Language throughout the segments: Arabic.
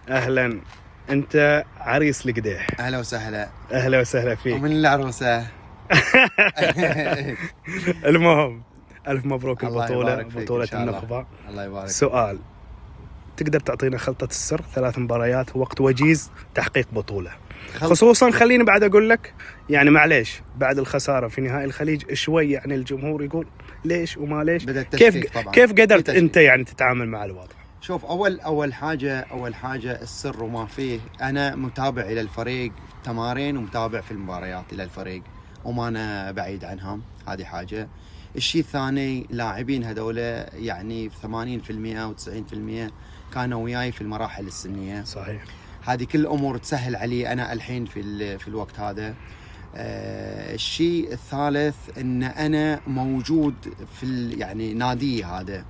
اهلا. انت عريس القديح. اهلا وسهلا. اهلا وسهلا فيك. ومن العروسه. المهم الف مبروك الله البطوله، يبارك فيك بطوله إن شاء الله. النخبه. الله يبارك. سؤال، تقدر تعطينا خلطه السر؟ 3 مباريات ووقت وجيز تحقيق بطوله، خصوصا خليني بعد اقول لك يعني معليش بعد الخساره في نهائي الخليج شوي يعني الجمهور يقول ليش وما ليش. كيف قدرت انت يعني تتعامل مع الوضع؟ شوف، اول حاجه السر وما فيه، انا متابع الى الفريق تمارين ومتابع في المباريات الى الفريق وما انا بعيد عنهم، هذه حاجه. الشيء الثاني، لاعبين هذول يعني في 80% او 90% كانوا وياي في المراحل السنيه. صحيح. هذه كل الامور تسهل علي انا الحين في الوقت هذا. الشيء الثالث ان انا موجود في يعني نادي هذا.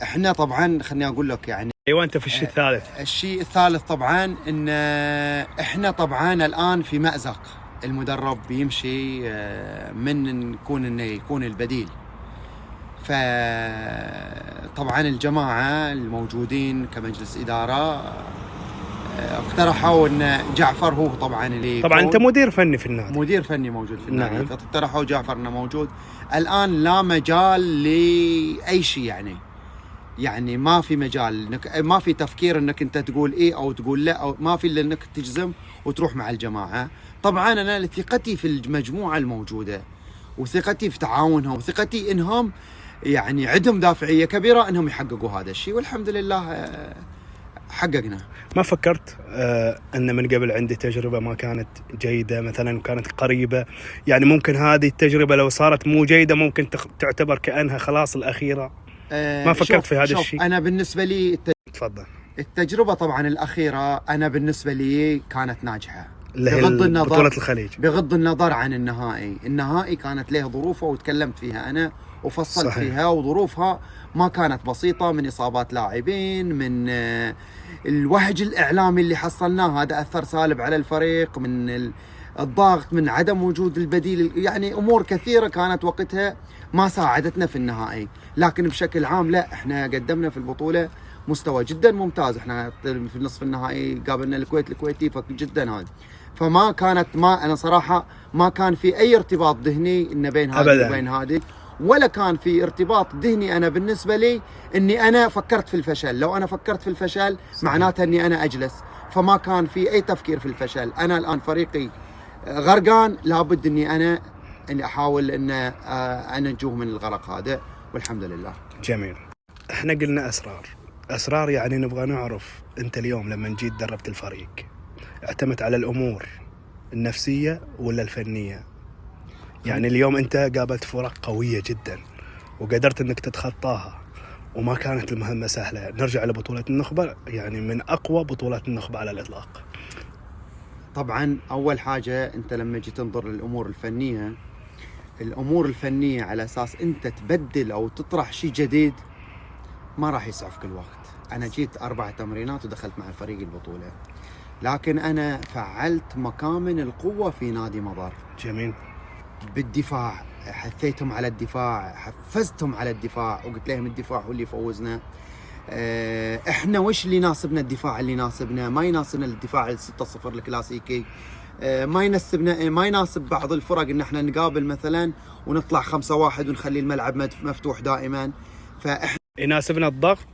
احنا طبعا خليني اقول لك يعني ايوه انت في الشيء الثالث. الشيء الثالث طبعا ان احنا طبعا الان في مأزق، المدرب بيمشي من يكون البديل. فطبعا الجماعه الموجودين كمجلس اداره اقترحوا ان جعفر هو طبعا اللي طبعا انت مدير فني في النادي. مدير فني موجود في النادي. نعم. فاقترحوا جعفر انه موجود. الان لا مجال لاي شيء، يعني ما في مجال، ما في تفكير انك انت تقول ايه او تقول لا، او ما في الا انك تجزم وتروح مع الجماعه. طبعا انا ثقتي في المجموعه الموجوده وثقتي في تعاونهم وثقتي انهم يعني عندهم دافعيه كبيره انهم يحققوا هذا الشيء، والحمد لله حققنا. ما فكرت ان من قبل عندي تجربه ما كانت جيده مثلا وكانت قريبه، يعني ممكن هذه التجربه لو صارت مو جيده ممكن تعتبر كانها خلاص الاخيره؟ ما فكرت في هذا الشيء؟ انا بالنسبه لي تفضل. التجربه طبعا الاخيره انا بالنسبه لي كانت ناجحه، بغض النظر بطوله الخليج، بغض النظر عن النهائي كانت له ظروفه وتكلمت فيها انا وفصلت صحيح. فيها، وظروفها ما كانت بسيطه، من اصابات لاعبين، من الوهج الاعلامي اللي حصلناه هذا اثر سالب على الفريق، من الضغط، من عدم وجود البديل، يعني امور كثيره كانت وقتها ما ساعدتنا في النهائي. لكن بشكل عام لا، احنا قدمنا في البطوله مستوى جدا ممتاز. احنا في نصف النهائي قابلنا الكويتي جدا هذا. فما كانت انا صراحه ما كان في اي ارتباط ذهني ان بين هذه وبين هذه، ولا كان في ارتباط ذهني انا بالنسبه لي اني انا فكرت في الفشل. لو انا فكرت في الفشل معناته اني انا اجلس، فما كان في اي تفكير في الفشل. انا الان فريقي غرقان، لابد اني انا احاول ان انجوه من الغرق هذا، والحمد لله. جميل. احنا قلنا اسرار، يعني نبغى نعرف انت اليوم لما جيت دربت الفريق اعتمدت على الامور النفسيه ولا الفنيه؟ يعني اليوم انت قابلت فرق قويه جدا وقدرت انك تتخطاها وما كانت المهمه سهله. نرجع لبطوله النخبه، يعني من اقوى بطولات النخبه على الاطلاق. طبعا اول حاجه انت لما جيت تنظر الامور الفنيه على اساس انت تبدل او تطرح شيء جديد ما راح يسعفك الوقت. انا جيت 4 تمرينات ودخلت مع الفريق البطوله، لكن انا فعلت مكامن القوه في نادي مضر. جميل. بالدفاع حثيتهم على الدفاع، حفزتهم على الدفاع، وقلت لهم الدفاع هو اللي يفوزنا. احنا وش اللي يناسبنا؟ الدفاع اللي يناسبنا، ما يناسبنا الدفاع 6-0 الكلاسيكي. ما يناسب بعض الفرق ان احنا نقابل مثلا ونطلع 5-1 ونخلي الملعب مفتوح دائما. فاحنا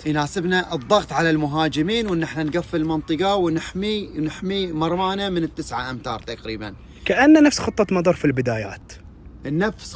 يناسبنا الضغط على المهاجمين، وان احنا نقفل المنطقه ونحمي مرمانا من 9 أمتار تقريبا. كأنه نفس خطة مضر في البدايات. نفس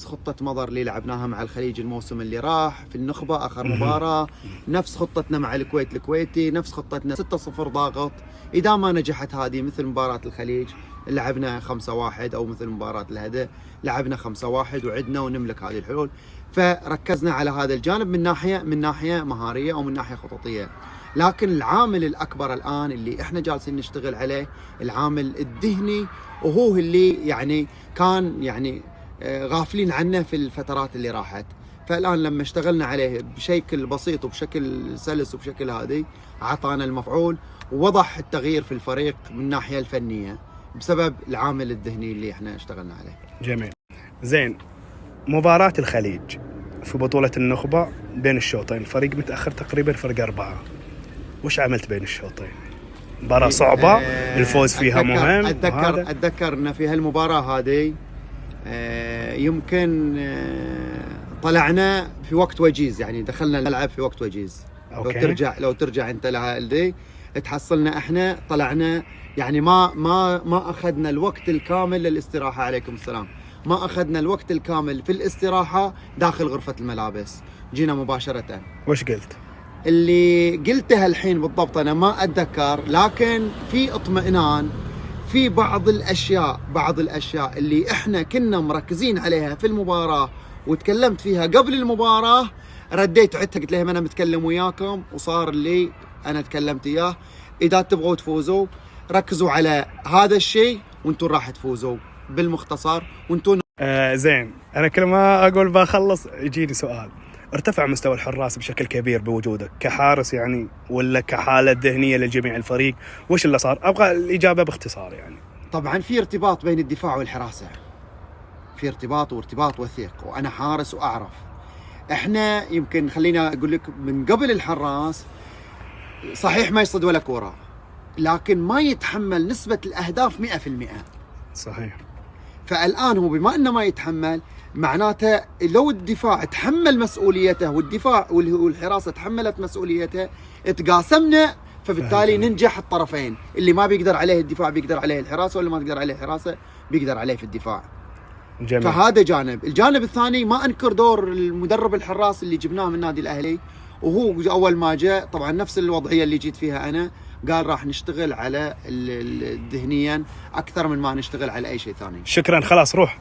خطة مضر اللي لعبناها مع الخليج الموسم اللي راح في النخبة آخر مباراة. نفس خطتنا مع الكويتي، نفس خطتنا 6-0 ضاغط. إذا ما نجحت هذه مثل مباراة الخليج لعبنا 5-1، أو مثل مباراة الهدى لعبنا 5-1 وعدنا ونملك هذه الحلول. فركزنا على هذا الجانب من ناحية مهارية أو من ناحية خططية. لكن العامل الأكبر الآن اللي إحنا جالسين نشتغل عليه العامل الذهني، وهو اللي يعني كان يعني غافلين عنه في الفترات اللي راحت. فالآن لما اشتغلنا عليه بشكل بسيط وبشكل سلس وبشكل هذه عطانا المفعول، ووضح التغيير في الفريق من الناحية الفنية بسبب العامل الذهني اللي إحنا اشتغلنا عليه. جميل. زين، مباراة الخليج في بطولة النخبة بين الشوطين، الفريق متأخر تقريبا فرق 4. وش عملت بين الشوطين؟ مباراة صعبة الفوز فيها مهم. أتذكر أن في هالمباراة هذه يمكن طلعنا في وقت وجيز، يعني دخلنا الملعب في وقت وجيز. لو ترجع أنت لها دي تحصلنا احنا طلعنا، يعني ما أخذنا الوقت الكامل للاستراحة. عليكم السلام. ما أخذنا الوقت الكامل في الاستراحة داخل غرفة الملابس، جينا مباشرة. وش قلت؟ اللي قلتها الحين بالضبط أنا ما أتذكر، لكن في اطمئنان في بعض الأشياء اللي إحنا كنا مركزين عليها في المباراة وتكلمت فيها قبل المباراة، رديت عدتها قلت لهم أنا متكلم وياكم وصار اللي أنا تكلمت إياه. إذا تبغوا تفوزوا ركزوا على هذا الشيء وانتم راح تفوزوا. بالمختصر وانتم زين. أنا كل ما أقول بخلص يجيني سؤال، ارتفع مستوى الحراس بشكل كبير بوجودك كحارس يعني، ولا كحالة ذهنية لجميع الفريق؟ وش اللي صار؟ أبغى الإجابة باختصار يعني. طبعا في ارتباط بين الدفاع والحراسة، في ارتباط وثيق، وأنا حارس وأعرف. احنا يمكن خلينا أقول لك من قبل الحراس صحيح ما يصد ولا كورة، لكن ما يتحمل نسبة الأهداف 100%. صحيح. فالآن هو بما أنه ما يتحمل، معناته لو الدفاع تحمل مسؤوليته والحراسة تحملت مسؤوليته تقاسمنا، فبالتالي ننجح الطرفين. اللي ما بيقدر عليه الدفاع بيقدر عليه الحراسة، واللي ما تقدر عليه الحراسة بيقدر عليه في الدفاع. جميل. فهذا جانب. الجانب الثاني ما أنكر دور المدرب الحراس اللي جبناه من النادي الأهلي، وهو أول ما جاء طبعا نفس الوضعية اللي جيت فيها أنا، قال راح نشتغل على ذهنيا أكثر من ما نشتغل على أي شيء ثاني. شكرا، خلاص روح.